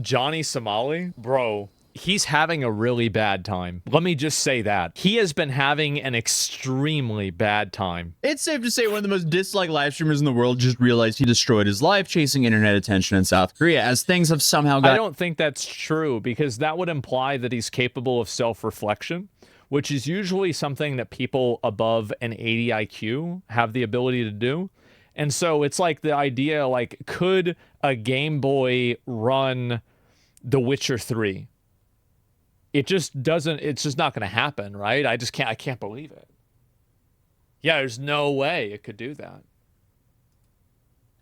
Johnny Somali, bro, he's having a really bad time. Let me just say that. He has been having an extremely bad time. It's safe to say one of the most disliked live streamers in the world just realized he destroyed his life chasing internet attention in South Korea, as things have somehow got— I don't think that's true, because that would imply that he's capable of self-reflection, which is usually something that people above an 80 IQ have the ability to do. And so it's like the idea, like, could a Game Boy run The Witcher 3? It just doesn't, it's just not going to happen, right? I can't believe it. Yeah, there's no way it could do that.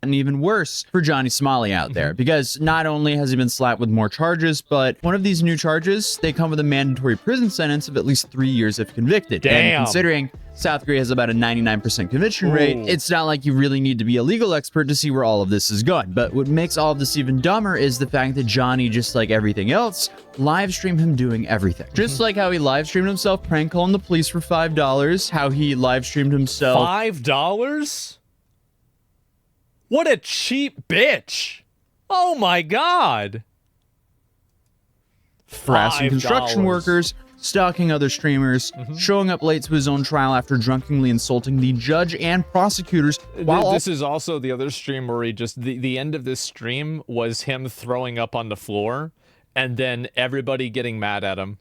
And even worse for Johnny Somali out there, because not only has he been slapped with more charges, but one of these new charges, they come with a mandatory prison sentence of at least 3 years if convicted. Damn. And considering South Korea has about a 99% conviction rate, it's not like you really need to be a legal expert to see where all of this is going. But what makes all of this even dumber is the fact that Johnny, just like everything else, live streamed him doing everything. Just like how he live streamed himself prank calling the police for $5, how he live streamed himself— $5? What a cheap bitch. Oh my God. harassing construction workers, stalking other streamers, showing up late to his own trial after drunkenly insulting the judge and prosecutors. While this is also the other stream where he just, the end of this stream was him throwing up on the floor and then everybody getting mad at him.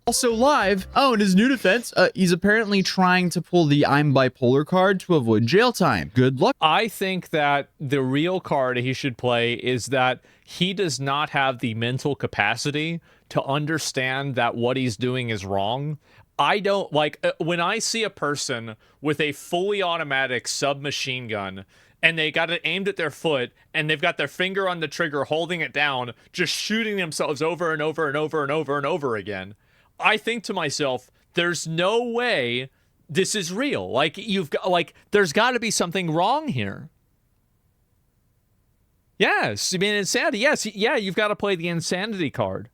Also live, in his new defense, he's apparently trying to pull the I'm bipolar card to avoid jail time. Good luck. I think that the real card he should play is that he does not have the mental capacity to understand that what he's doing is wrong. I don't like when I see a person with a fully automatic submachine gun and they got it aimed at their foot and they've got their finger on the trigger holding it down, just shooting themselves over and over and over and over and over again. I think to myself, there's no way this is real. Like, you've got, like, there's got to be something wrong here. Yes, I mean, insanity. Yes, yeah, you've got to play the insanity card.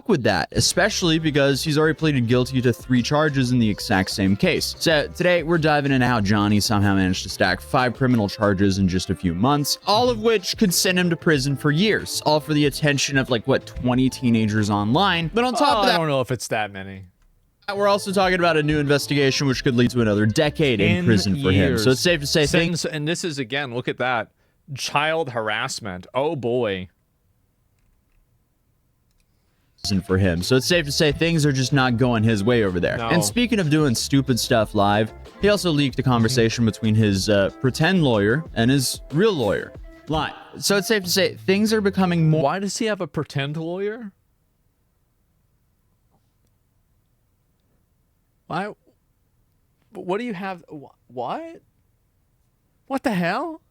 With that, especially because he's already pleaded guilty to 3 charges in the exact same case. So today we're diving into how Johnny somehow managed to stack 5 criminal charges in just a few months, all of which could send him to prison for years, all for the attention of like, what, 20 teenagers online. But on top of that, I don't know if it's that many. We're also talking about a new investigation which could lead to another decade in prison for him. So it's safe to say things— and this is, again, look at that. Child harassment. Oh boy. For him. So it's safe to say things are just not going his way over there. No. And speaking of doing stupid stuff live, he also leaked a conversation between his pretend lawyer and his real lawyer live. So it's safe to say things are becoming more— Why does he have a pretend lawyer? Why? What do you have? What? What the hell?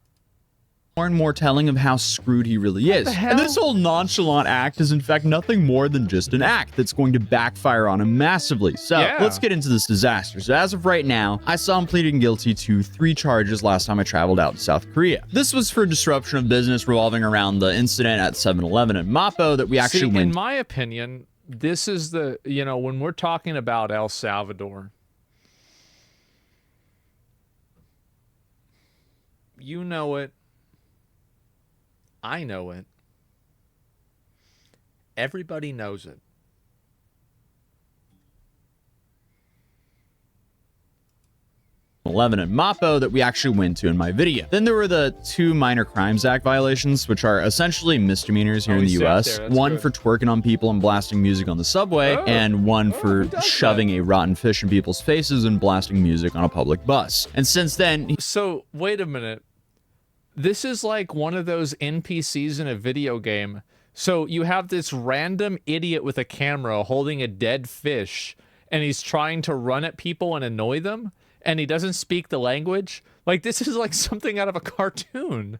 more and more telling of how screwed he really is. And this whole nonchalant act is in fact nothing more than just an act that's going to backfire on him massively. So let's get into this disaster. So as of right now, I saw him pleading guilty to 3 charges last time I traveled out to South Korea. This was for disruption of business revolving around the incident at 7-Eleven in Mapo that we actually went— in my opinion, this is the, you know, when we're talking about El Salvador, you know it. I know it. Everybody knows it. And Mapo that we actually went to in my video. Then there were the 2 Minor Crimes Act violations, which are essentially misdemeanors here in the US. One for twerking on people and blasting music on the subway, and one for shoving a rotten fish in people's faces and blasting music on a public bus. And since then— So, wait a minute. This is like one of those NPCs in a video game. So you have this random idiot with a camera holding a dead fish, and he's trying to run at people and annoy them, and he doesn't speak the language. Like, this is like something out of a cartoon.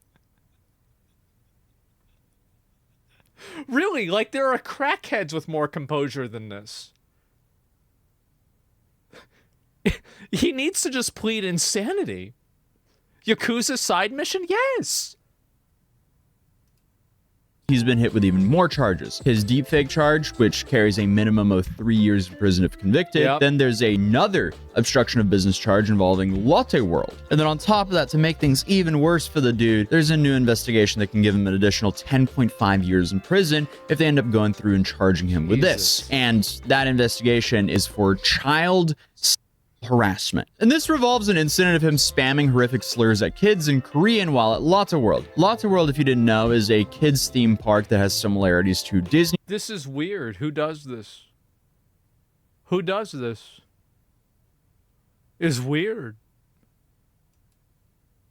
Really, like, there are crackheads with more composure than this. He needs to just plead insanity. Yakuza side mission? Yes. he's been hit with even more charges. His deepfake charge, which carries a minimum of 3 years in prison if convicted. Yep. Then there's another obstruction of business charge involving Latte World. And then on top of that, to make things even worse for the dude, there's a new investigation that can give him an additional 10.5 years in prison if they end up going through and charging him with this. And that investigation is for child harassment. And this revolves an incident of him spamming horrific slurs at kids in Korean while at Lotte World. Lotte World, if you didn't know, is a kids theme park that has similarities to Disney. This is weird. Who does this? Who does this? Is weird.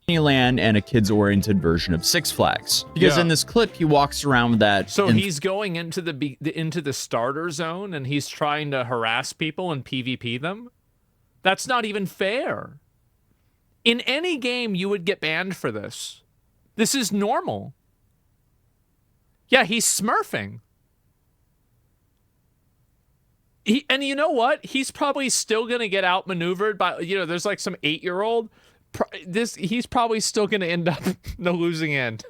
Disneyland and a kids-oriented version of Six Flags. Because in this clip, he walks around with that. So he's going into the starter zone and he's trying to harass people and PvP them? That's not even fair. In any game, you would get banned for this. This is normal. Yeah, he's smurfing. And you know what? He's probably still going to get outmaneuvered by, there's like some 8-year-old. He's probably still going to end up the losing end.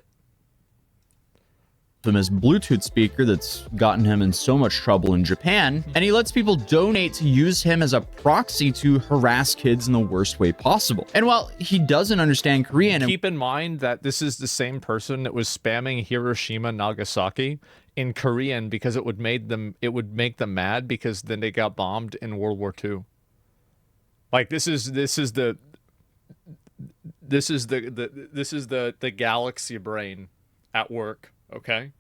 Infamous Bluetooth speaker that's gotten him in so much trouble in Japan, and he lets people donate to use him as a proxy to harass kids in the worst way possible. And while he doesn't understand Korean, keep in mind that this is the same person that was spamming Hiroshima, Nagasaki in Korean because it would make them mad because then they got bombed in World War II. Like this is the galaxy brain at work. Okay.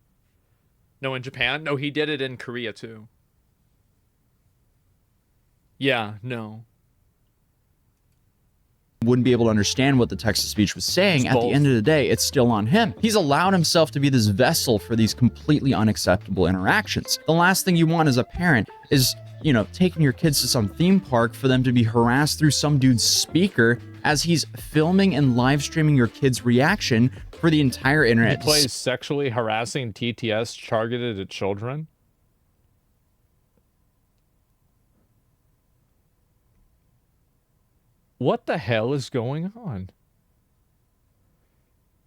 No, in Japan? No, he did it in Korea too. Yeah, no. Wouldn't be able to understand what the text-to-speech was saying. At the end of the day, it's still on him. He's allowed himself to be this vessel for these completely unacceptable interactions. The last thing you want as a parent is, taking your kids to some theme park for them to be harassed through some dude's speaker as he's filming and live streaming your kid's reaction for the entire internet. He plays sexually harassing TTS targeted at children. What the hell is going on?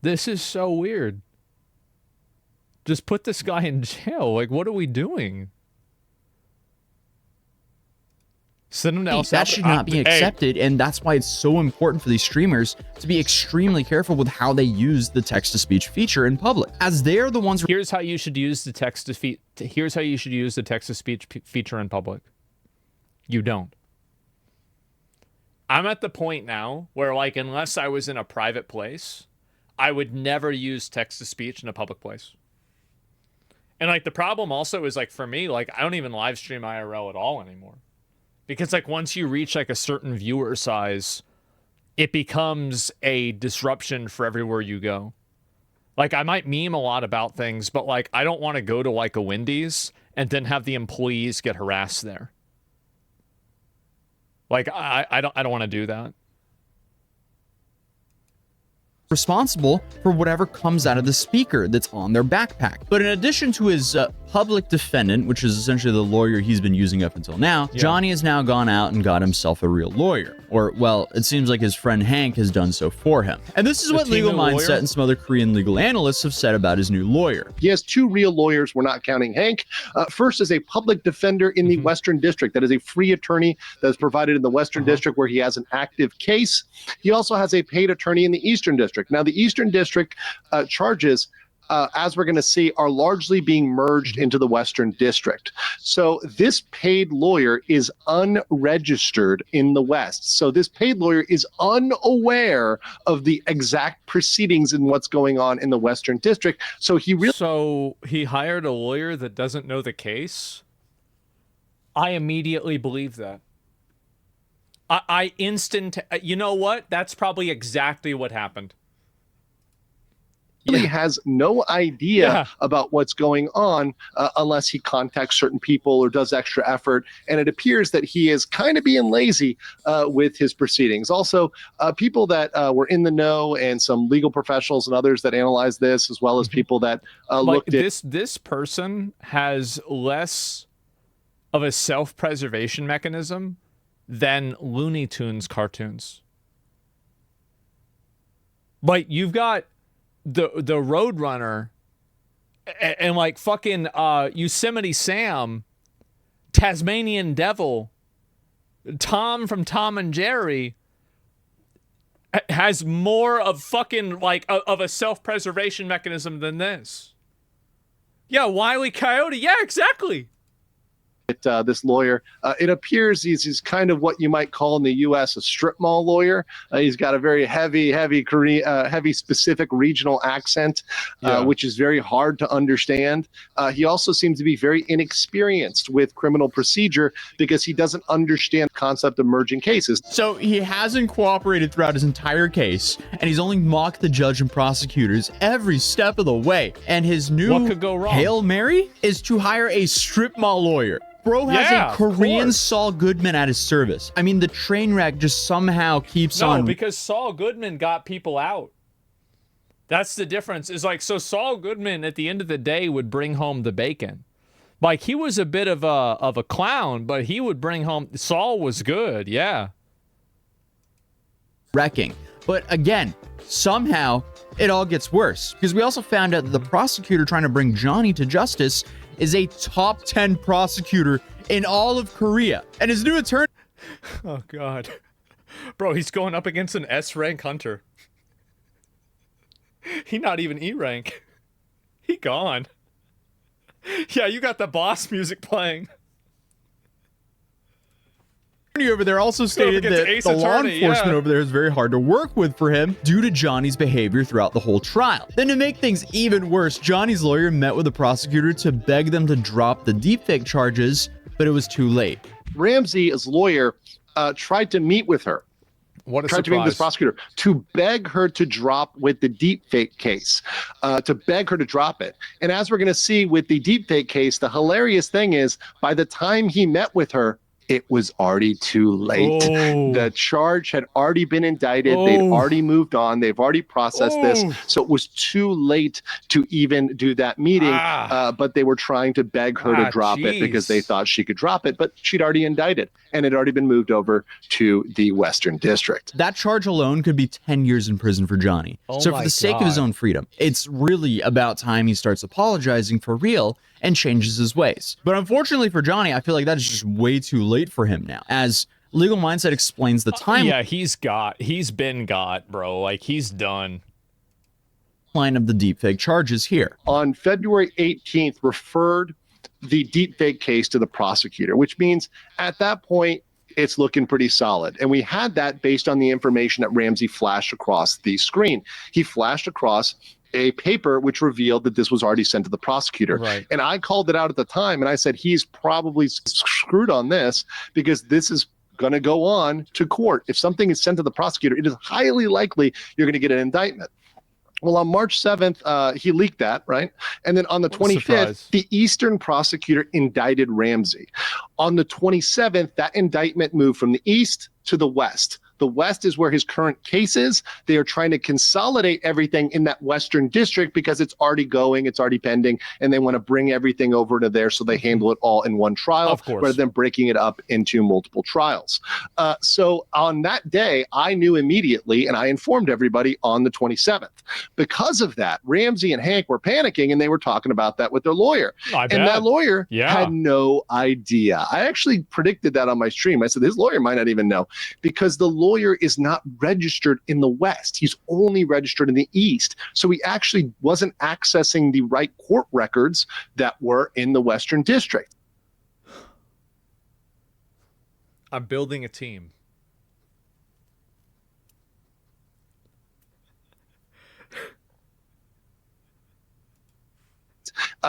This is so weird. Just put this guy in jail. Like, what are we doing? Send him to El Salvador. That should not be accepted, and that's why it's so important for these streamers to be extremely careful with how they use the text-to-speech feature in public, as they're the ones. Here's how you should use the text-to-speech. Here's how you should use the text-to-speech feature in public. You don't. I'm at the point now where, like, unless I was in a private place, I would never use text-to-speech in a public place. And, like, the problem also is, like, for me, like, I don't even live stream IRL at all anymore. Because, like, once you reach, like, a certain viewer size, it becomes a disruption for everywhere you go. Like, I might meme a lot about things, but, like, I don't want to go to, like, a Wendy's and then have the employees get harassed there. Like, I don't want to do that. Responsible for whatever comes out of the speaker that's on their backpack. But in addition to his public defendant, which is essentially the lawyer he's been using up until now, Johnny has now gone out and got himself a real lawyer. Or, well, it seems like his friend Hank has done so for him. And this is what Legal Mindset and some other Korean legal analysts have said about his new lawyer. He has 2 real lawyers, we're not counting Hank. First is a public defender in the Western District. That is a free attorney that is provided in the Western District where he has an active case. He also has a paid attorney in the Eastern District. Now, the Eastern District charges, as we're going to see, are largely being merged into the Western District. So this paid lawyer is unregistered in the West. So this paid lawyer is unaware of the exact proceedings and what's going on in the Western District. So he hired a lawyer that doesn't know the case? I immediately believe that. You know what? That's probably exactly what happened. Really has no idea about what's going on unless he contacts certain people or does extra effort. And it appears that he is kind of being lazy with his proceedings. Also, people that were in the know and some legal professionals and others that analyze this, as well as people that looked at this person has less of a self-preservation mechanism than Looney Tunes cartoons. Like, you've got the Roadrunner and like fucking Yosemite Sam, Tasmanian Devil, Tom from Tom and Jerry has more of fucking like of a self-preservation mechanism than this. Yeah, Wile E. Coyote. Yeah, exactly. This lawyer, it appears he's kind of what you might call in the U.S. a strip mall lawyer. He's got a very heavy Korean, heavy specific regional accent, which is very hard to understand. He also seems to be very inexperienced with criminal procedure because he doesn't understand the concept of merging cases. So he hasn't cooperated throughout his entire case, and he's only mocked the judge and prosecutors every step of the way. And his new what could go wrong? Hail Mary is to hire a strip mall lawyer. Bro has a Korean Saul Goodman at his service. I mean, the train wreck just somehow keeps on. No, because Saul Goodman got people out. That's the difference. Is like, so Saul Goodman at the end of the day would bring home the bacon. Like, he was a bit of a clown, but he would bring home. Saul was good, yeah. Wrecking. But again, somehow it all gets worse because we also found out that the prosecutor trying to bring Johnny to justice is a top 10 prosecutor in all of Korea. And his new attorney... Oh, God. Bro, he's going up against an S-rank hunter. He not even E-rank. He gone. Yeah, you got the boss music playing. Over there also stated that the law enforcement over there is very hard to work with for him due to Johnny's behavior throughout the whole trial. Then to make things even worse, Johnny's lawyer met with the prosecutor to beg them to drop the deepfake charges, but it was too late. Ramsey, as lawyer, tried to meet with her. What a tried surprise. to meet this prosecutor to beg her to drop with the deepfake case, to beg her to drop it. And as we're going to see with the deepfake case, the hilarious thing is by the time he met with her, it was already too late. Oh. The charge had already been indicted. They'd already moved on. They've already processed this. So it was too late to even do that meeting. But they were trying to beg her to drop it because they thought she could drop it. But she'd already indicted and it had already been moved over to the Western District. That charge alone could be 10 years in prison for Johnny. So for the sake of his own freedom, it's really about time he starts apologizing for real and changes his ways. But unfortunately for Johnny, I feel like that is just way too late for him now. As Legal Mindset explains the time. Yeah, he's been got, bro. Like, he's done. Line of the deepfake charges here. On February 18th, referred the deepfake case to the prosecutor, which means at that point, it's looking pretty solid. And we had that based on the information that Ramsey flashed across the screen. He flashed across a paper which revealed that this was already sent to the prosecutor. Right. And I called it out at the time and I said, he's probably screwed on this because this is going to go on to court. If something is sent to the prosecutor, it is highly likely you're going to get an indictment. Well, on March 7th, he leaked that, right? And then on the 25th, the Eastern prosecutor indicted Ramsey. On the 27th, that indictment moved from the East to the West. The West is where his current case is. They are trying to consolidate everything in that Western district because it's already going, it's already pending, and they want to bring everything over to there so they handle it all in one trial rather than breaking it up into multiple trials. So on that day, I knew immediately, and I informed everybody on the 27th. Because of that, Ramsey and Hank were panicking, and they were talking about that with their lawyer. And that lawyer had no idea. I actually predicted that on my stream. I said, his lawyer might not even know because the lawyer is not registered in the West. He's only registered in the East. So he actually wasn't accessing the right court records that were in the Western District. I'm building a team.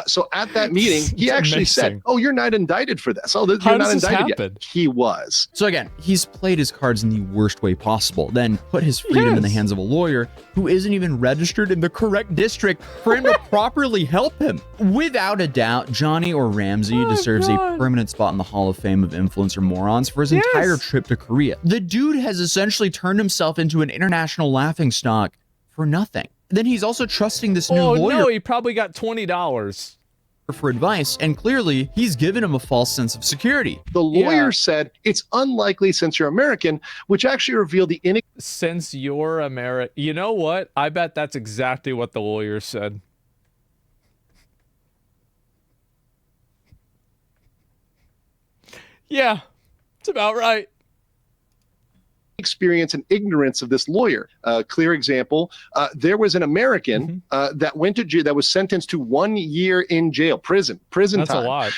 So at that meeting, he actually said, oh, you're not indicted for this. Oh, you're not indicted yet. He was. So again, he's played his cards in the worst way possible, then put his freedom in the hands of a lawyer who isn't even registered in the correct district for him to properly help him. Without a doubt, Johnny or Ramsey deserves a permanent spot in the Hall of Fame of influencer morons for his entire trip to Korea. The dude has essentially turned himself into an international laughingstock for nothing. Then he's also trusting this new lawyer. No, he probably got $20 for advice, and clearly he's given him a false sense of security. The lawyer said it's unlikely since you're American, which actually revealed the since you're American. You know what? I bet that's exactly what the lawyer said. Yeah, it's about right. Experience and ignorance of this lawyer. Clear example, there was an American that went to jail, that was sentenced to 1 year in jail, prison That's time, a lot.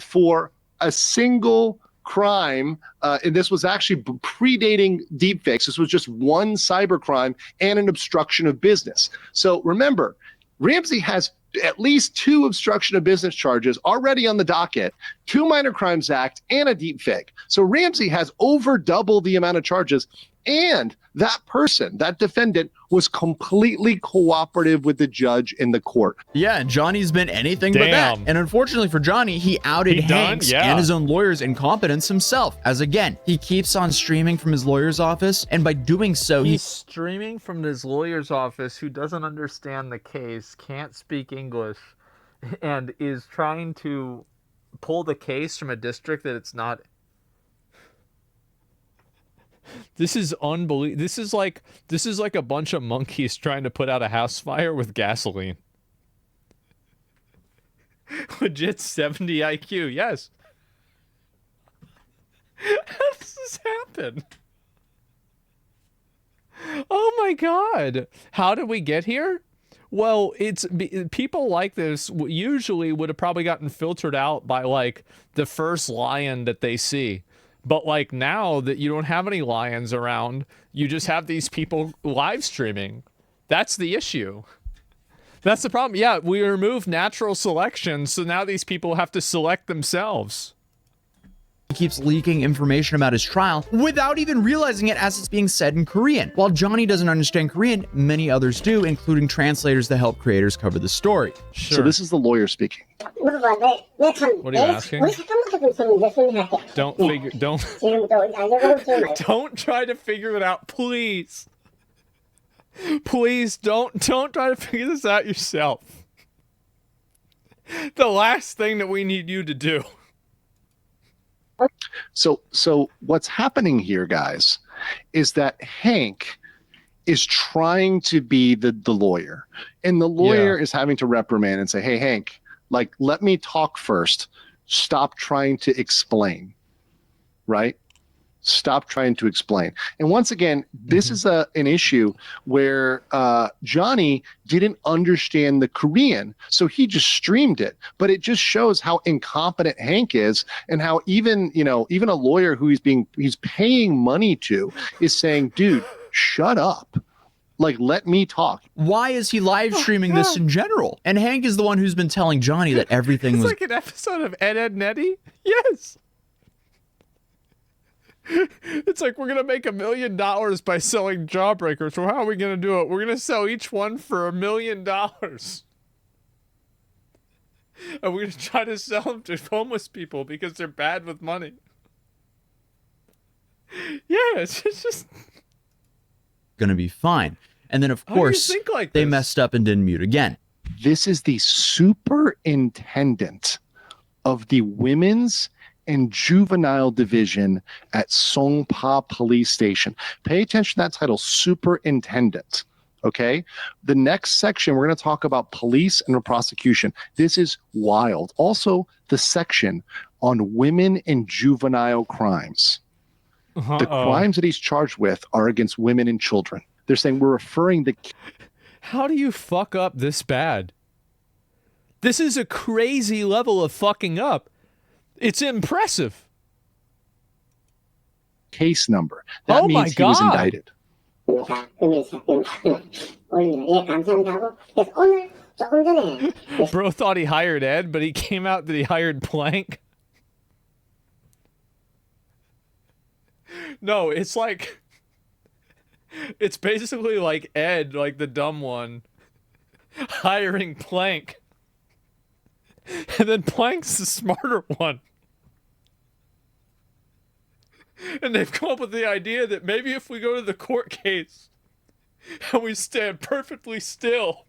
for a single crime. And this was actually predating deepfakes. This was just one cybercrime and an obstruction of business. So remember, Ramsey has at least 2 obstruction of business charges already on the docket, 2 Minor Crimes Act, and a deepfake. So Ramsey has over double the amount of charges. And that person, that defendant, was completely cooperative with the judge in the court. Yeah, and Johnny's been anything but that. And unfortunately for Johnny, he outed Hanks and his own lawyer's incompetence himself. As again, he keeps on streaming from his lawyer's office, and by doing so, he's streaming from his lawyer's office, who doesn't understand the case, can't speak English, and is trying to pull the case from a district that it's not. This is unbelievable. This is like a bunch of monkeys trying to put out a house fire with gasoline. Legit 70 IQ, yes. How does this happen? Oh my god. How did we get here? Well, it's people like this usually would have probably gotten filtered out by like the first lion that they see. But like now that you don't have any lions around, you just have these people live streaming. That's the issue. That's the problem. Yeah, we removed natural selection, so now these people have to select themselves. He keeps leaking information about his trial without even realizing it as it's being said in Korean. While Johnny doesn't understand Korean, many others do, including translators that help creators cover the story. Sure. So this is the lawyer speaking. What are you asking? Don't try to figure it out, please. Please don't try to figure this out yourself. The last thing that we need you to do. So what's happening here, guys, is that Hank is trying to be the lawyer, and the lawyer is having to reprimand and say, hey, Hank, like, let me talk first. Stop trying to explain, right? Stop trying to explain. And once again, this is an issue where Johnny didn't understand the Korean, so he just streamed it. But it just shows how incompetent Hank is, and how even a lawyer who he's paying money to is saying, dude, shut up. Like, let me talk. Why is he live streaming this in general? And Hank is the one who's been telling Johnny that everything was like an episode of Ed, Edd n Eddy? Yes. It's like, we're going to make $1 million by selling Jawbreakers. So how are we going to do it? We're going to sell each one for $1 million. And we're going to try to sell them to homeless people because they're bad with money. Yeah, it's just going to be fine. And then, of course, they messed up and didn't mute again. This is the superintendent of the Women's and Juvenile Division at Songpa Police Station. Pay attention to that title, superintendent. Okay? The next section, we're going to talk about police and prosecution. This is wild. Also, the section on women and juvenile crimes. The crimes that he's charged with are against women and children. They're saying we're referring the... How do you fuck up this bad? This is a crazy level of fucking up. It's impressive. Case number. That means he was indicted. Bro thought he hired Ed, but he came out that he hired Plank. No, it's like... It's basically like Ed, like the dumb one, hiring Plank. And then Plank's the smarter one. And they've come up with the idea that maybe if we go to the court case and we stand perfectly still,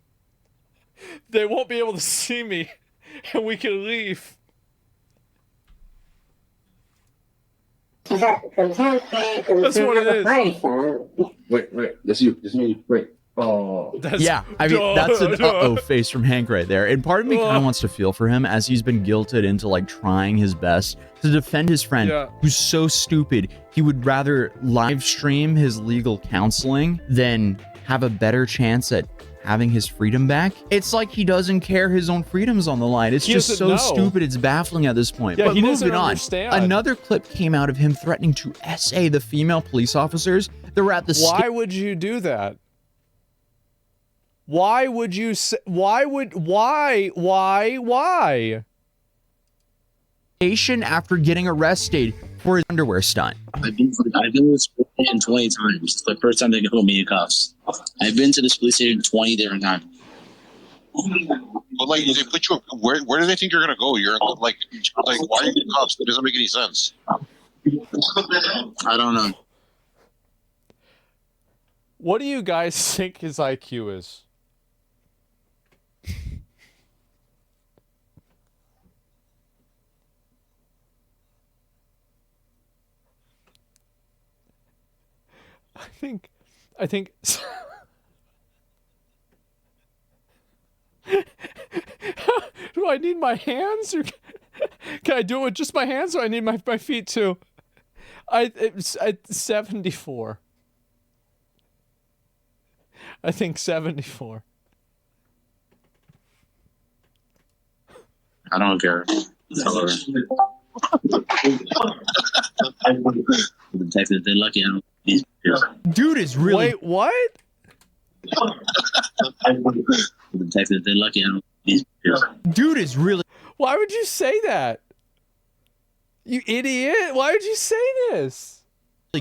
they won't be able to see me and we can leave. That's what it is. Wait, that's you. That's me. Wait. Oh, Yeah, I mean, that's an uh-oh face from Hank right there. And part of me kind of wants to feel for him as he's been guilted into like trying his best to defend his friend who's so stupid. He would rather live stream his legal counseling than have a better chance at having his freedom back. It's like he doesn't care his own freedom's on the line. It's just so stupid. It's baffling at this point. Yeah, but he moving doesn't on, understand. another clip came out of him threatening to SA the female police officers that were at the Why would you do that? Why would you say, why? Station after getting arrested for his underwear stunt. I've been to this police station 20 times. It's the first time they put me in cuffs. I've been to this police station 20 different times. But like, they put you. Where do they think you're gonna go? You're like, why are you in cuffs? That doesn't make any sense. I don't know. What do you guys think his IQ is? I think do I need my hands or can I do it with just my hands or I need my feet too? It's 74. I think 74. I don't care. The Texas, they're lucky. I don't. Dude is really. Wait, what? The Texas, they're lucky. I don't. Dude is really. Why would you say that? You idiot! Why would you say this?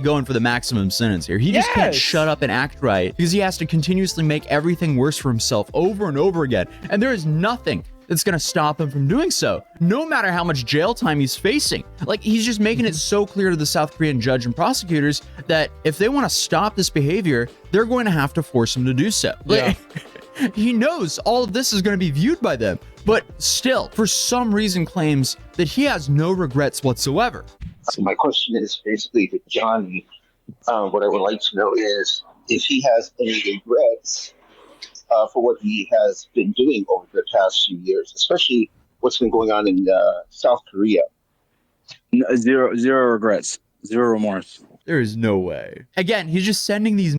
Going for the maximum sentence here. He just can't shut up and act right because he has to continuously make everything worse for himself over and over again. And there is nothing that's going to stop him from doing so, no matter how much jail time he's facing. Like, he's just making it so clear to the South Korean judge and prosecutors that if they want to stop this behavior, they're going to have to force him to do so. Yeah. He knows all of this is going to be viewed by them, but still, for some reason, claims that he has no regrets whatsoever. So my question is basically to Johnny. What I would like to know is if he has any regrets for what he has been doing over the past few years, especially what's been going on in South Korea. Zero regrets, zero remorse. There is no way. Again, he's just sending these.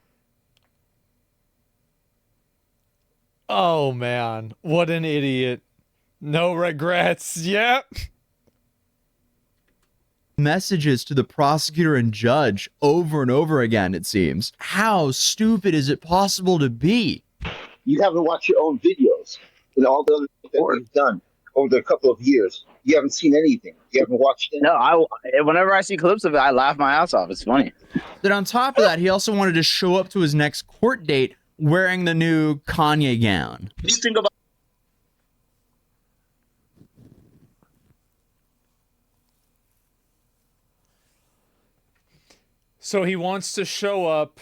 Oh man, what an idiot. No regrets. Yep. Messages to the prosecutor and judge over and over again, it seems. How stupid is it possible to be? You haven't watched your own videos with all the other things that you've done over the couple of years. You haven't seen anything. You haven't watched it. No, whenever I see clips of it, I laugh my ass off. It's funny. Then on top of that, he also wanted to show up to his next court date wearing the new Kanye gown. What do you think about? So he wants to show up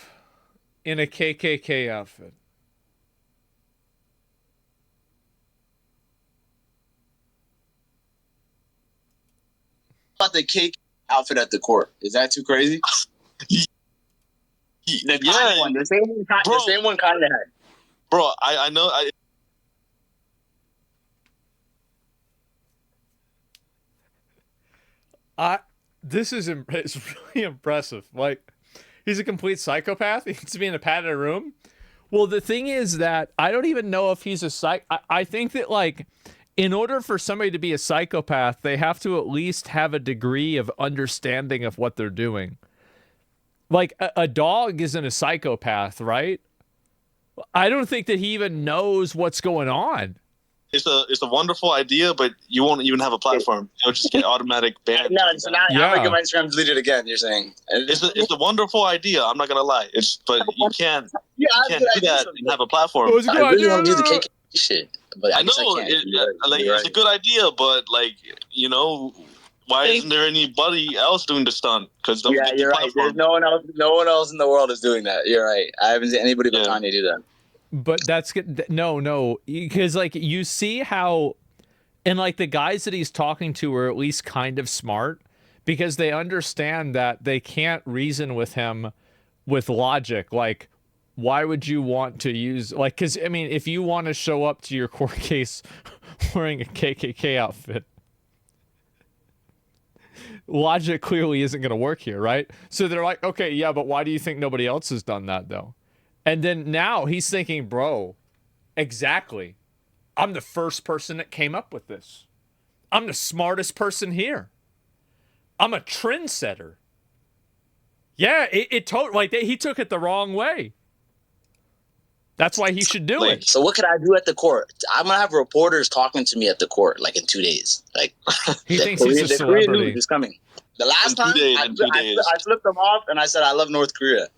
in a KKK outfit. About the cake outfit at the court? Is that too crazy? The one, the same one kind of had. Bro, I know. This is it's really impressive. Like, he's a complete psychopath. He needs to be in a padded room. Well, the thing is that I don't even know if he's a psych. I think that, like, in order for somebody to be a psychopath, they have to at least have a degree of understanding of what they're doing. Like, a dog isn't a psychopath, right? I don't think that he even knows what's going on. It's a wonderful idea, but you won't even have a platform. You'll just get automatic banned. No, so now I'm gonna get my Instagram deleted again. You're saying it's a wonderful idea. I'm not gonna lie. But you can't do that and have a platform. It's a good I really idea. want to do the KK shit, but I know it's a good idea, but why isn't there anybody else doing the stunt? Because you're right. There's no one else. No one else in the world is doing that. You're right. I haven't seen anybody but Kanye do that. But that's good. No, because like you see how, and like the guys that he's talking to are at least kind of smart because they understand that they can't reason with him with logic. Like, why would you want to use, like, because, I mean, if you want to show up to your court case wearing a KKK outfit, logic clearly isn't going to work here, right? So they're like, okay, yeah, but why do you think nobody else has done that, though? And then now he's thinking, bro, exactly. I'm the first person that came up with this. I'm the smartest person here. I'm a trendsetter. Yeah, it totally, like, he took it the wrong way. That's why he should do it. So what could I do at the court? I'm gonna have reporters talking to me at the court, like in 2 days. Like he thinks he's a celebrity. Korean news is coming. The last time I flipped them off and I said I love North Korea.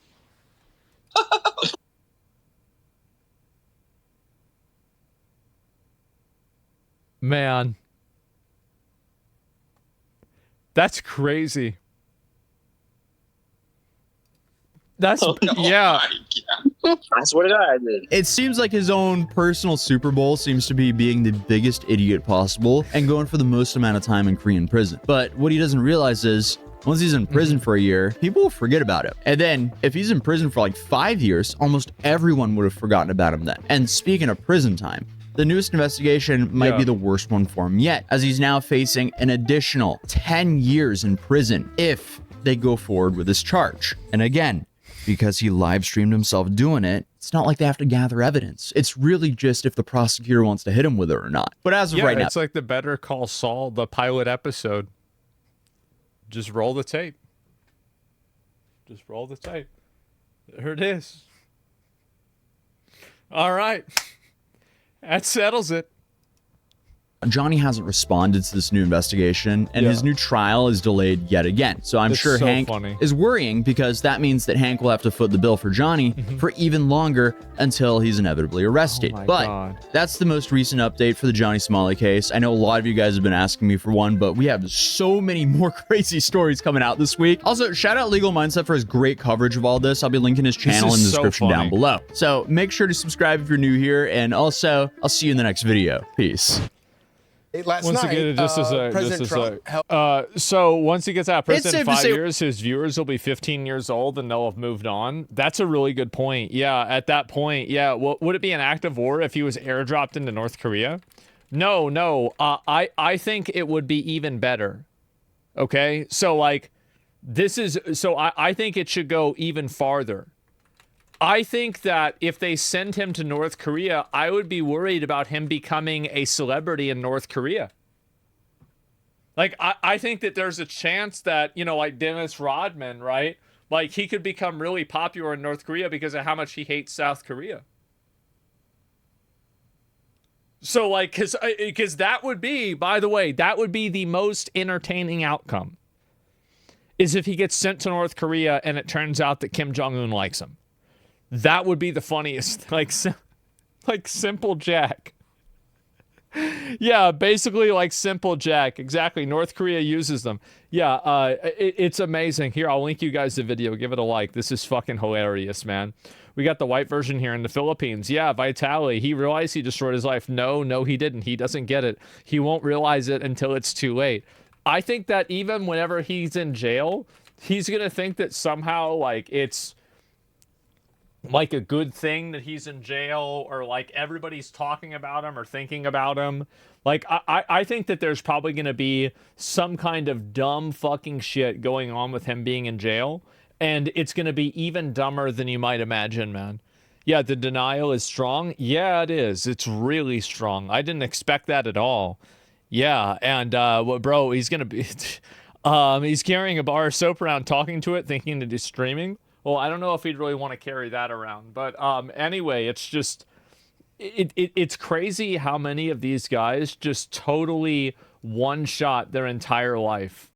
Man, that's crazy. That's yeah. I swear to God, I did. It seems like his own personal Super Bowl seems to be being the biggest idiot possible and going for the most amount of time in Korean prison. But what he doesn't realize is, once he's in prison for a year, people will forget about him. And then, if he's in prison for like 5 years, almost everyone would have forgotten about him then. And speaking of prison time, the newest investigation might be the worst one for him yet, as he's now facing an additional 10 years in prison if they go forward with this charge. And again, because he live streamed himself doing it, it's not like they have to gather evidence. It's really just if the prosecutor wants to hit him with it or not. But as of right now, it's like the Better Call Saul, the pilot episode. Just roll the tape. Just roll the tape. There it is. All right. That settles it. Johnny hasn't responded to this new investigation, and his new trial is delayed yet again. So I'm sure Hank is worrying, because that means that Hank will have to foot the bill for Johnny for even longer until he's inevitably arrested. But that's the most recent update for the Johnny Smalley case. I know a lot of you guys have been asking me for one, but we have so many more crazy stories coming out this week. Also, shout out Legal Mindset for his great coverage of all this. I'll be linking his channel in the description down below. So make sure to subscribe if you're new here, and also I'll see you in the next video. Peace. Once again, so once he gets out of prison in 5 years, his viewers will be 15 years old and they'll have moved on. That's a really good point. Yeah, at that point, yeah. Well, would it be an act of war if he was airdropped into North Korea? No. I think it would be even better. Okay, so like, I think it should go even farther. I think that if they send him to North Korea, I would be worried about him becoming a celebrity in North Korea. Like, I think that there's a chance that, you know, like Dennis Rodman, right? Like, he could become really popular in North Korea because of how much he hates South Korea. So, like, because that would be, by the way, that would be the most entertaining outcome, is if he gets sent to North Korea and it turns out that Kim Jong-un likes him. That would be the funniest, like Simple Jack. Yeah, basically like Simple Jack. Exactly. North Korea uses them. Yeah, it's amazing. Here, I'll link you guys the video. Give it a like. This is fucking hilarious, man. We got the white version here in the Philippines. Yeah, Vitali. He realized he destroyed his life. No, he didn't. He doesn't get it. He won't realize it until it's too late. I think that even whenever he's in jail, he's going to think that somehow, like, it's like a good thing that he's in jail, or like everybody's talking about him or thinking about him. Like, I think that there's probably going to be some kind of dumb fucking shit going on with him being in jail, and it's going to be even dumber than you might imagine, man. Yeah, the denial is strong. Yeah, it is. It's really strong. I didn't expect that at all. Yeah, and bro, he's going to be he's carrying a bar of soap around, talking to it, thinking that he's streaming. Well, I don't know if he'd really want to carry that around. But anyway, it's just, it's crazy how many of these guys just totally one-shot their entire life.